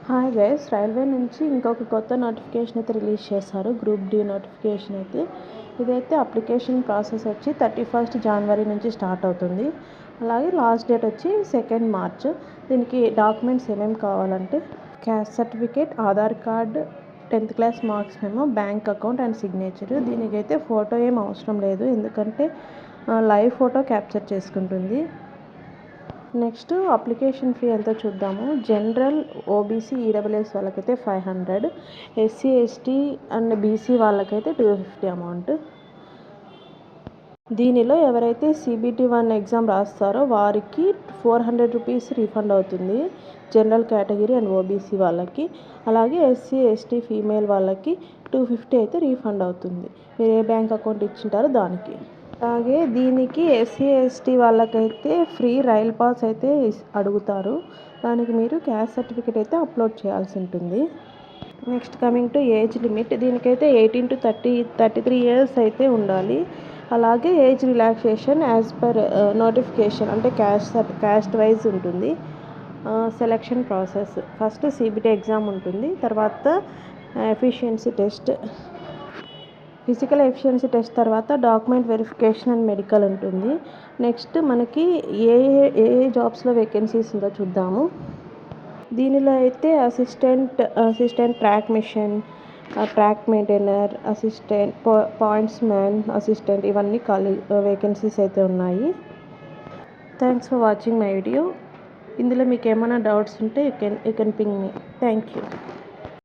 Hi guys, railway నుంచి ఇంకొక కొత్త నోటిఫికేషన్ అయితే రిలీజ్ చేశారు. గ్రూప్ డి నోటిఫికేషన్ అయితే. ఇదైతే అప్లికేషన్ ప్రాసెస్ వచ్చి 31 జనవరి నుంచి స్టార్ట్ అవుతుంది. అలాగే లాస్ట్ డేట్ వచ్చి 2 మార్చ్. దీనికి డాక్యుమెంట్స్ ఏమేమి కావాలంటే caste certificate, Aadhaar card, 10th class marks మేము, బ్యాంక్ అకౌంట్ అండ్ సిగ్నేచర్. దీనికైతే ఫోటో ఏం అవసరం లేదు, ఎందుకంటే లైవ్ ఫోటో క్యాప్చర్ చేసుకుంటుంది. నెక్స్ట్ అప్లికేషన్ ఫీ ఎంతో చూద్దాము. జనరల్, ఓబీసీ, ఈడబ్ల్యూఎస్ వాళ్ళకైతే 500, ఎస్సీ, ఎస్టీ అండ్ బీసీ వాళ్ళకైతే 250 అమౌంట్. దీనిలో ఎవరైతే CBT-1 ఎగ్జామ్ రాస్తారో వారికి 400 రూపీస్ రీఫండ్ అవుతుంది, జనరల్ కేటగిరీ అండ్ ఓబీసీ వాళ్ళకి. అలాగే ఎస్సీ, ఎస్టీ ఫీమేల్ వాళ్ళకి 250 అయితే రీఫండ్ అవుతుంది, మీరు ఏ బ్యాంక్ అకౌంట్ ఇచ్చింటారో దానికి. అలాగే దీనికి ఎస్సీ, ఎస్టీ వాళ్ళకైతే ఫ్రీ రైల్ పాస్ అయితే అడుగుతారు. దానికి మీరు క్యాస్ట్ సర్టిఫికేట్ అయితే అప్లోడ్ చేయాల్సి ఉంటుంది. Next coming to age limit. దీనికైతే 18 to 33 ఇయర్స్ అయితే ఉండాలి. అలాగే age relaxation as per notification, అంటే క్యాస్ట్ వైజ్ ఉంటుంది. Selection process first CBT exam ఉంటుంది, తర్వాత efficiency test, physical efficiency test తర్వాత డాక్యుమెంట్ వెరిఫికేషన్ అండ్ మెడికల్ ఉంటుంది. నెక్స్ట్ మనకి ఏ జాబ్స్లో వేకెన్సీస్ ఉందో చూద్దాము. దీనిలో అయితే assistant track machine, track maintainer, assistant points man, assistant, ఇవన్నీ వేకెన్సీస్ అయితే ఉన్నాయి. Thanks for watching my video. ఇందులో మీకు ఏమైనా డౌట్స్ ఉంటే you can ping me. Thank you.